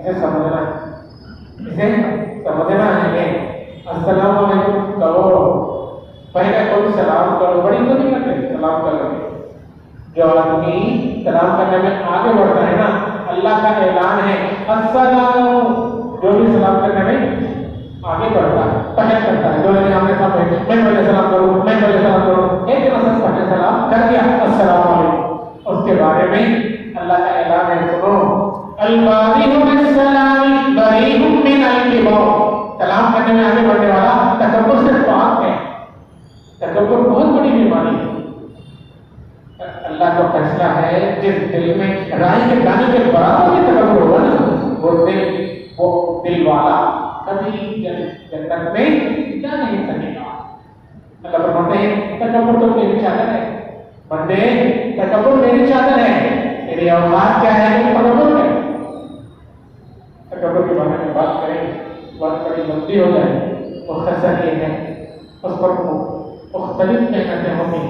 اسے سمجھنا ہے، اسے سمجھنا ہے. السلام علیکم کہو، پہلے کوئی سلام کرو، بڑی تو نہیں کرتے سلام کرنے. جو آدمی سلام کرنے میں آگے بڑھتا ہے نا، اللہ کا اعلان ہے السلام، جو بھی سلام کرنے میں آگے بڑھتا ہے، پہلے کرتا ہے، جو نہیں آمنے سامنے میں پہلے سلام کروں، میں پہلے سلام کروں، ایک دن پہلے سلام کر دیا السلام علیکم. اس کے بارے میں اللہ کا اعلان ہے، سنو البادی بالسلام بری من الکبر. سلام کرنے میں آگے بڑھنے والا تکبر سے پاک ہے. تکبر بہت بڑی بیماری ہے. اللہ کا فیصلہ ہے جس دل میں رائی کے دانے کے برابر بھی تکبر ہوگا نا، وہ دل والا کبھی جنت میں جا نہیں سکے گا. اللہ فرماتے ہیں تکبر تو میری چادر ہے، بندے تکبر میری چادر ہے، میری اوقات کیا ہے کہ تکبر ہے. تکبر کے بارے میں بات کریں، بات بڑی لمبی ہو جائے. مختصر یہ ہے اس پر مختلف محنتیں ہوتی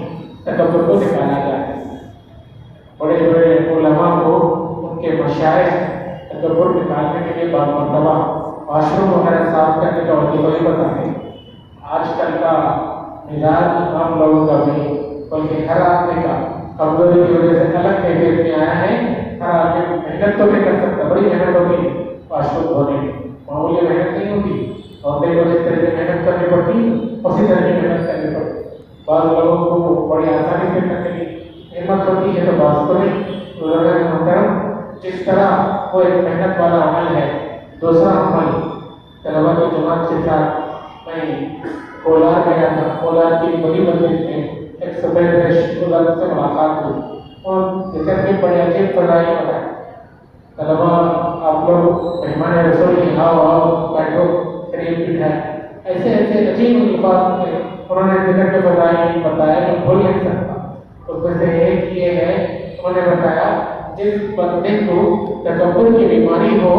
تکبر کو نکالا جائے. بڑے بڑے علماء کو ان کے مشائخ تکبر نکالنے کے لیے بعض مرتبہ واش روم وغیرہ صاف کرنے کا وظیفہ ہی بتاتے ہیں. آج کل کا مزاج عام لوگوں کا بھی، بلکہ ہر آدمی کا کمزوری کی وجہ سے الگ کیفیت میں آیا ہے. ہر آدمی محنت تو نہیں کر سکتا، بڑی محنت ہوتی ہے واش روم دھونے میں، معمولی محنت نہیں ہوتی. عورتیں کو جس طرح کی محنت کرنی پڑتی اسی طرح کی محنت کرنی پڑتی. بعض لوگوں کو بڑی آسانی سے کرنے کی ہمت ہوتی ہے تو بعض کو نہیں. محترم جس طرح وہ ایک محنت والا عمل ہے. دوسرا عمل طلبا کی جماعت کے ساتھ میں کولار گیا تھا. کولار کی بڑی مسجد میں ایک سفید ریش کولار سے ملاقات ہوئی اور ذکر کے بڑے عجیب پڑھائی بتائی. طلبا آپ لوگ مہمان رسول کی آؤ بیٹھو قریب بٹھائے، ایسے ایسے عجیب الفاظ میں انہوں نے ذکر کے بتائی بتایا کہ بھول نہیں سکتا. اس میں سے ایک یہ ہے، انہوں نے بتایا جس بندے کو تکبر کی بیماری ہو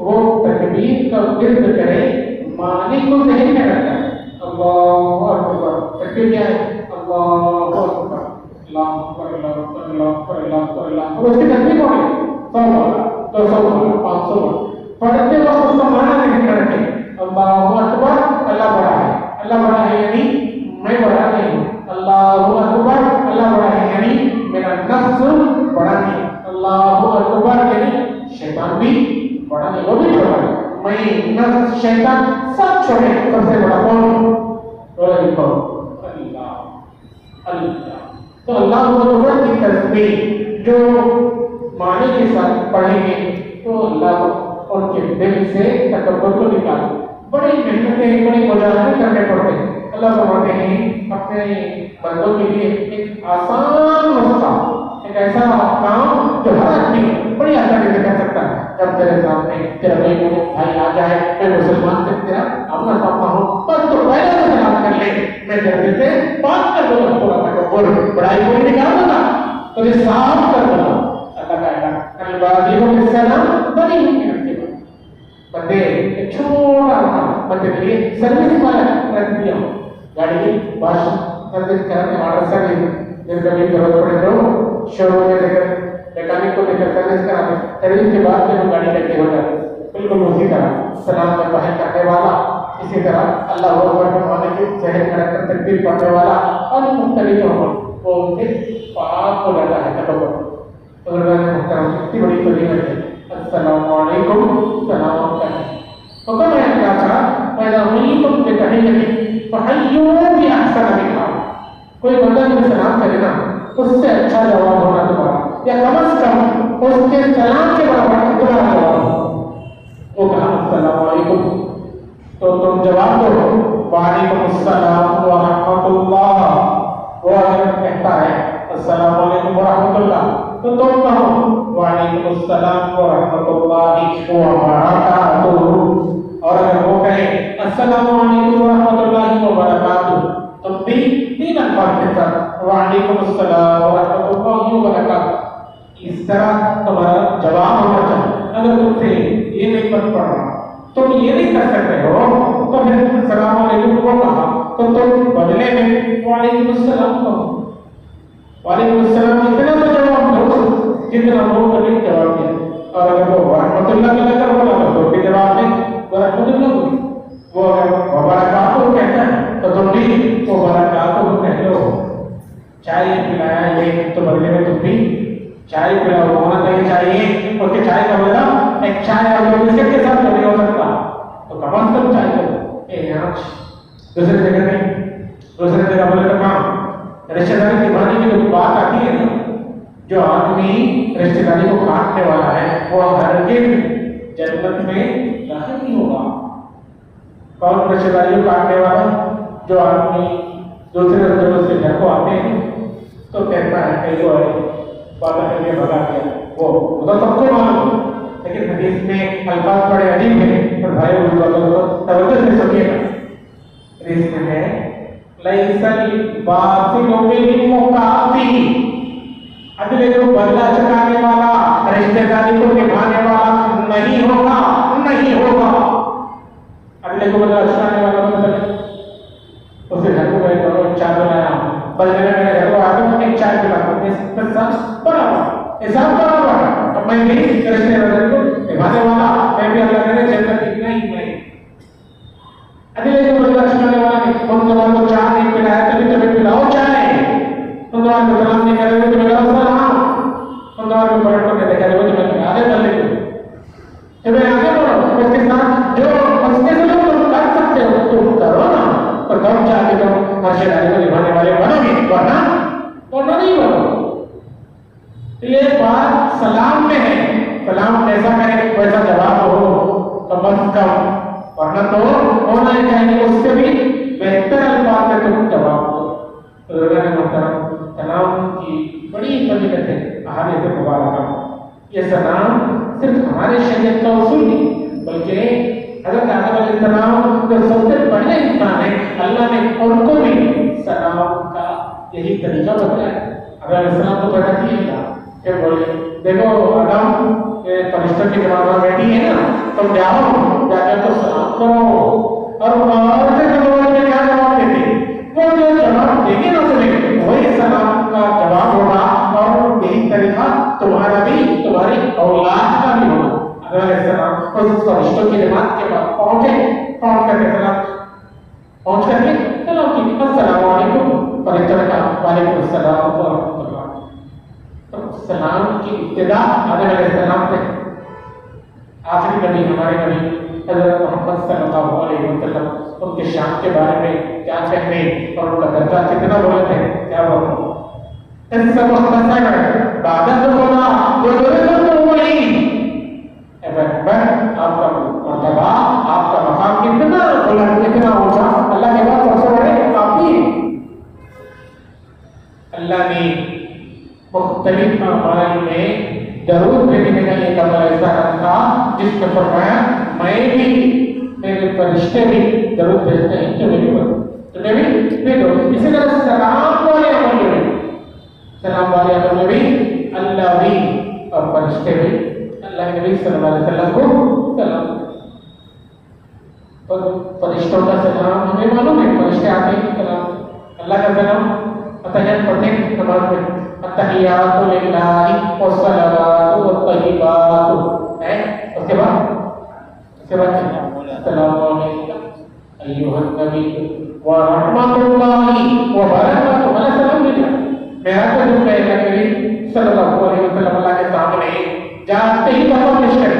وہ تکبیر کا ورد کرے، مالک کو ذہن میں رکھتا ہے اللہ اکبر. تکبیر کیا ہے؟ اللہ اکبر، اللہ اکبر، اللہ اکبر، اللہ اکبر، اللہ اکبر، اللہ اکبر. اس کی تکبیر ہو گئی 100 بار، 200 بار، 500 بار. پڑھتے وقت اس کا معنی نہیں کرتے اللہ اکبر، اللہ بڑا ہے. اللہ بڑا ہے یعنی میں بڑا نہیں ہوں. اللہ اکبر، اللہ بڑا ہے یعنی میرا نفس بڑا نہیں. اللہ اکبر یعنی شیطان بھی بڑا نہیں، وہ بھی چھوٹا ہے. میں نفس شیطان سب چھوٹے، سب سے بڑا کون؟ اللہ. اللہ تو اللہ اکبر کی تسبیح جو معنی کے ساتھ پڑھیں گے تو اللہ ان کے دل سے تکبر کو نکالے. بڑی محنتیں، بڑی مجاہدے کرنے پڑتے ہیں. اللہ فرماتے ہیں اپنے بندوں کے لیے ایک آسان نسخہ، ایک ایسا کام جو ہر آدمی بڑی آسانی سے کر سکتا ہے. جب تیرے سامنے تیرا بھائی آ جائے، میں مسلمان سے تیرا آمنا سامنا ہوں، بس تو پہلے سے سلام کر لے، میں جلدی سے بات کر دوں گا، پورا تکبر بڑائی کو نکال دوں گا، تجھے صاف کر دوں گا. اللہ کا اعلان البادی بالسلام بری من الکبر. بندے ایک چھوٹا بندے کے لیے سروس والا رکھ دیا ہو، گاڑی کی واش سروس کرانے والا سروس جن کبھی ضرورت پڑے تو شوروم میں لے کر میکینک کو لے کر سروس کراتے، سروس کے بعد جب گاڑی لیتے ہو جاتی. بالکل اسی طرح سلام کا پہل کرنے والا، اسی طرح اللہ اکبر کے معنی کی ذہن میں رکھ کر تکبیر پڑھنے والا اور مختلف عمل وہ ان سے پاک ہو جاتا ہے تکبر. محترم اتنی بڑی فضیلت ہے السلام علیکم سلام کریں. حکم ہے اللہ کا فَإِذَا حُيِّيتُم بِتَحِيَّةٍ فَحَيُّوا بِأَحْسَنَ مِنْهَا. کوئی بندہ جو سلام کرے نا اس سے اچھا جواب ہونا تمہارا، یا کم از کم اس کے سلام کے برابر تمہارا جواب ہو. وہ کہا السلام علیکم تو تم جواب دو وعلیکم السلام ورحمۃ اللہ. وہ اگر کہتا ہے السلام علیکم ورحمۃ اللہ تو تم کہو وعلیکم السلام ورحمۃ اللہ وبرکاتہ. اور اگر وہ کہے السلام علیکم ورحمۃ اللہ وبرکاتہ تم بھی 3 الفاظ کے ساتھ وعلیکم السلام ورحمۃ اللہ وبرکاتہ. اس طرح تمہارا جواب ہونا چاہیے. اگر تم سے یہ نہیں پڑھ رہا، تم یہ نہیں کر سکتے ہو تو پھر السلام علیکم کو کہا تو تم بدلے میں وعلیکم السلام کہو. وعلیکم السلام اتنا تو جواب دو جتنا وہ کبھی جواب دیا. اور اگر وہ رحمۃ اللہ کا لگا بولا چائے اور بسکٹ کے ساتھ نہیں ہو سکتا تو کم از کم چائے کو دوسری جگہ نہیں، دوسری جگہ بولے تو کام رشتے داری نبھانے کی جو بات آتی ہے نا، جو آدمی رشتے داری کو کاٹنے والا ہے وہ ہرگز جنت میں داخل نہیں ہوگا۔ کون رشتے داری کو کاٹنے والا؟ جو آدمی دوسرے جگہوں سے گھر کو آتے ہیں تو کہتا ہے کئی کو بات کر کے بھگا دیا، وہ تو سب کو معلوم، لیکن حدیث میں الفاظ بڑے عجیب ہیں، اور بھائی کو توجہ سے سنیے گا۔ حدیث میں ہے لیس الباطل بالمکافی، عدل کو بدلہ چکانے والا، رشتہ داری کو نبھانے والا نہیں ہوگا، نہیں ہوگا۔ عدل کو بدلہ چکانے والا مطلب اسے گھر کو گئے تو چائے بنایا، بدلے میں میرے گھر کو آتا ہوں ایک چائے پلاتا ہوں، اس سب برابر حساب برابر، اب میں بھی رشتے داری کو نبھانے والا، میں بھی اللہ نے جنت اتنا ہی نہیں۔ عدل کو بدلہ چکانے والا نہیں، ان دوار کو چائے نہیں پلایا تبھی تمہیں پلاؤ چائے، ان دوار کو سلام نہیں کرے تو تمہیں کرو سلام، ان دوار کو پلٹ کر دیکھا جائے تو تمہیں آگے بڑھنے کو تمہیں آگے بڑھو، اس کے ساتھ جو مسئلے سے تم کر سکتے ہو تم کرو نا، تو تم چاہ کے تم رشتے داری کو نبھانے والے بنو گے، ورنہ نہیں بنو۔ یہ بات سلام میں ہے، سلام ایسا کرے ویسا جواب ہو کم از کم، ورنہ تو ہونا ہی چاہیے اس سے بھی بہتر الفاظ میں تم جواب دو۔ بزرگان محترم، سلام کی بڑی فضیلت ہے احادیث مبارکہ۔ یہ سلام صرف ہمارے شریعت کا اصول نہیں بلکہ حضرت آدم علیہ السلام جو سب سے بڑے انسان ہیں، اللہ نے ان کو بھی سلام کا یہی طریقہ بتایا۔ آدم علیہ السلام کو بیٹھا کیے گا، پھر بولے دیکھو آدم فرشتوں کی جماعت بیٹھی ہے نا، تم جاؤ جا کر تو سلام کرو، اور باہر سے جواب میں کیا جواب دیتے؟ وہ جو جواب دیں گے نا تمہیں وہی سلام کا جواب ہوگا، اور یہی طریقہ تمہارا بھی تمہاری اولاد کا بھی ہوگا۔ آدم علیہ السلام اس فرشتوں کی جماعت کے بعد پہنچے، پہنچ کر کے سلام کی، السلام علیکم، فرشتوں نے کہا وعلیکم السلام ورحمۃ اللہ۔ سلام کی ابتدا آدم علیہ السلام سے، آخری نبی ہمارے نبی حضرت محمد صلی اللہ علیہ وسلم، ان کے شان کے بارے میں کیا کہنے اور ان کا درجہ کتنا بلند ہے کیا بولوں۔ اس سے مختصر عبادت ہونا جو ضرورت تو وہی آپ کا مرتبہ، آپ کا مقام کتنا بلند، کتنا اونچا، اللہ کے بعد سب سے بڑے آپ ہی ہیں۔ اللہ نے مختلف اعمال میں درود بھیجنے کا ایک عمل ایسا رکھا جس میں فرمایا میں بھی میرے فرشتے بھی درود بھیجتے ہیں، تمہیں بھی بھیجو۔ اسی طرح سلام والے عمل میں، سلام والے عمل میں بھی اللہ بھی اور فرشتے بھی اللہ کے نبی صلی اللہ علیہ وسلم کو سلام۔ اور فرشتوں کا سلام ہمیں معلوم ہے، فرشتے آتے ہیں سلام، اللہ کا سلام اتحیات پڑھتے ہیں نماز میں، التحیات للہ والصلوات والطیبات ہے، اس کے بعد السلام علیکم ایھا النبی ورحمۃ اللہ وبرکاتہ۔ اللہ سلام دیا، میرا تو جو کہنا نبی صلی اللہ علیہ وسلم اللہ کے سامنے جاتے ہی بہت مشکل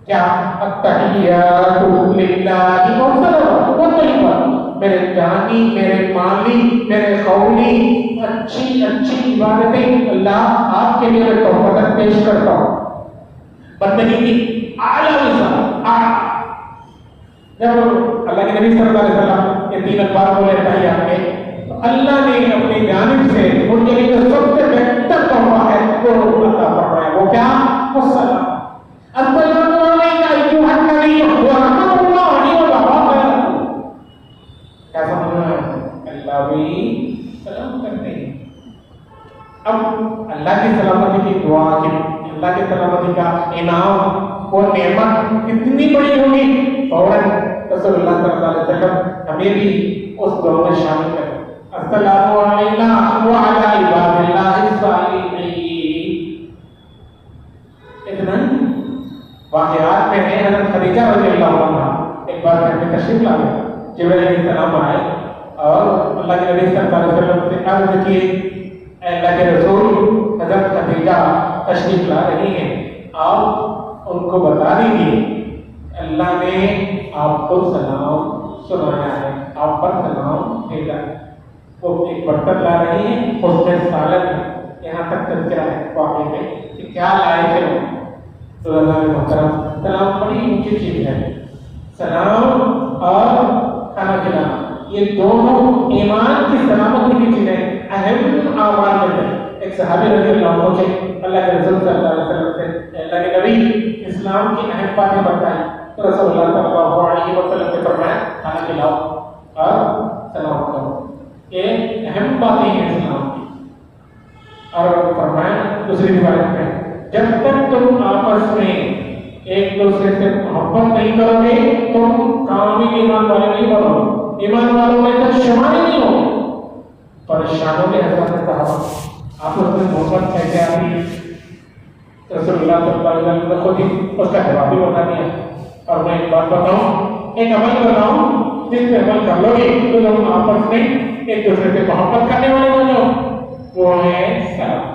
کیا التحیات للہ والصلوات والطیبات، میرے جانی، میرے مالی، میرے قولی اچھی عبادتیں اللہ آپ کے لیے میں تحفہ پیش کرتا ہوں۔ بندگی کی اعلیٰ مثال، جب اللہ کے نبی صلی اللہ علیہ وسلم یہ تین الفاظ بولے تحیات میں، تو اللہ نے اپنی جانب سے ان کے لیے جو سب سے بہتر تحفہ ہے وہ عطا فرمایا، وہ کیا؟ السلام، السلام علیکم ایھا النبی ورحمۃ اللہ وبرکاتہ۔ کیا سمجھنا ہے؟ اللہ بھی سلام کرتے ہیں۔ اب اللہ کی سلامتی کی دعا کی، اللہ کی سلامتی کا انعام اور نعمت کتنی بڑی ہوگی، فوراً رسول اللہ صلی اللہ علیہ وسلم ہمیں بھی اس دعا میں شامل کریں۔ السلام علینا وعلی عباد اللہ الصالحین۔ اتنا واقعات میں ہے، حضرت خدیجہ رضی اللہ عنہا ایک بار گھر میں تشریف لا گئے، جبرائیل علیہ السلام آئے اور اللہ کے نبی صلی اللہ علیہ وسلم سے عرض کی، اے اللہ کے رسول، حضرت خدیجہ تشریف لا رہی ہیں، آپ ان کو بتا دیجیے اللہ نے آپ کو سلام سنایا ہے، آپ پر سلام بھیجا ہے۔ وہ ایک برتن لا رہی ہے، اس میں سالن ہے، یہاں تک تذکرہ ہے واقعے میں کہ کیا لائے تھے وہ۔ تو اللہ محترم، سلام بڑی اونچی چیز ہے۔ سلام اور کھانا کھلانا یہ دونوں ایمان کی سلامتی کی چیزیں اہم اعمال میں ہیں۔ ایک صحابی رضی اللہ عنہ سے اللہ کے رسول صلی اللہ علیہ وسلم سے اللہ کے نبی اسلام کی اہم باتیں بتائیں تو رسول اللہ صلی اللہ علیہ وسلم نے فرمایا کھانا کھلاؤ اور سلام کرو، یہ اہم باتیں ہیں اسلام کی۔ اور فرمایا دوسری روایت میں جب تک تم آپس میں ایک دوسرے سے محبت نہیں کرو گے تم کامل ایمان والے نہیں بنو گے، ایمان والوں میں تک شمار نہیں ہو۔ پریشانوں کے حضرت صحابہ آپس میں محبت کیسے آتی ہے؟ رسول اللہ صلی اللہ علیہ وسلم نے خود ہی اس کا جواب بھی بتا دیا۔ اور میں ایک بات بتاؤں، ایک عمل بتاؤں جس پہ عمل کر لو گے تو تم آپس میں ایک دوسرے سے محبت کرنے والے بن جاؤ، وہ ہے سلام،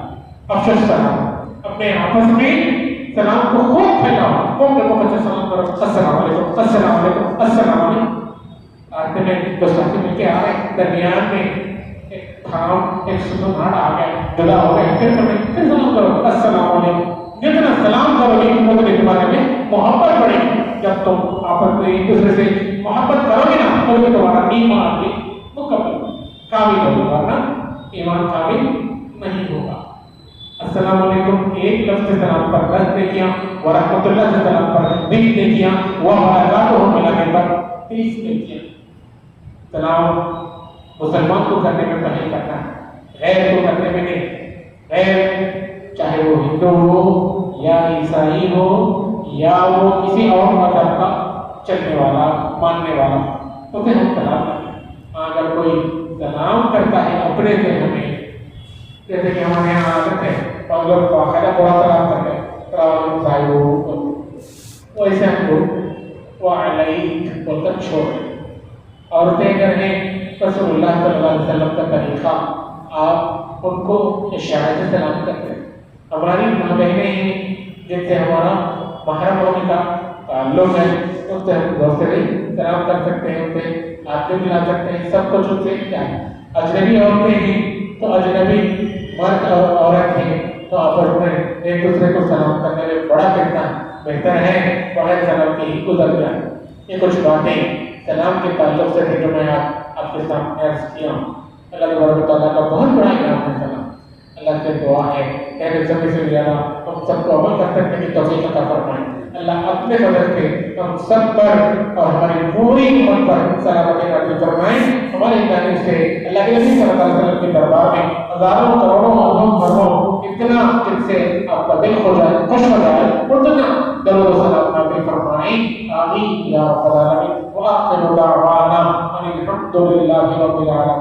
افشا سلام۔ اپنے آپس میں سلام کو خوب پھیلاؤ، خوب لوگوں کو سلام کرو، السلام علیکم السلام علیکم السلام علیکم۔ آتے میں دوستوں سے مل کے آ رہے درمیان میں ایک تھام ایک سنہاڑ آ گیا، جدا ہو گئے، پھر سلام کرو السلام علیکم۔ جتنا سلام کرو گے اتنے تمہارے میں محبت بڑھے گی۔ جب تم آپس میں ایک دوسرے سے محبت کرو گے نا تو تمہارا ایمان بھی مکمل کامل ہوگا، ورنہ ایمان کامل نہیں ہوگا۔ السلام علیکم ایک لفظ سے سلام پر 10 نیکیاں، ورحمۃ اللہ سے سلام پر 20 نیکیاں، وبرکاتہ ملانے پر 30 نیکیاں۔ سلام مسلمان کو کرنے میں پہل کرنا ہے، غیر کو کرنے میں نہیں۔ غیر چاہے وہ ہندو ہو یا عیسائی ہو یا وہ کسی اور مذہب کا چلنے والا ماننے والا، اسے ہم سلام کریں۔ اگر کوئی سلام کرتا ہے اپنے سے ہمیں، جیسے کہ ہمارے یہاں عادت ہے اور لوگ باقاعدہ بڑا سلام کرتے ہیں السلام علیکم، ویسے ہم کو وعلیک بول کر چھوڑ دیں۔ عورتیں اگر ہیں رسول اللہ صلی اللہ علیہ وسلم کا طریقہ آپ ان کو اشارے سے سلام کرتے ہیں۔ ہماری ماں بہنیں ہیں جن سے ہمارا محرم ہونے کا تعلق ہے، ان سے ہم غور سے سلام کر سکتے ہیں، ان سے ہاتھ بھی ملا سکتے ہیں، سب کچھ ان سے کیا ہے۔ اجنبی عورتیں ہیں تو اجنبی مرد اور عورت ہیں تو آپس میں ایک دوسرے کو سلام کرنے میں بڑا کتنا بہتر ہے بغیر سلام کے ہی گزر جائے۔ یہ کچھ باتیں سلام کے تعلق سے جو میں آپ کے سامنے عرض کیا ہوں۔ اللہ تبارک و تعالیٰ کا بہت بڑا انعام ہے سلام۔ اللہ سے دعا ہے کہ سبھی سے زیادہ ہم سب کو عمل کر سکتے ہیں، توفیق عطا فرمائیں۔ اللہ اپنے فضل سے ہم سب پر اور ہماری پوری امت پر سلامتی عطا فرمائیں۔ ہماری جانب سے اللہ کے نبی صلی اللہ علیہ وسلم کے دربار میں ہزاروں کروڑوں اربوں خربوں اتنا جن سے آپ کا دل خوش ہو جائے اتنا درود و سلام نازل فرمائیں۔ آمین یا رب العالمین۔ وآخر دعوانا ان الحمد للہ رب العالمین۔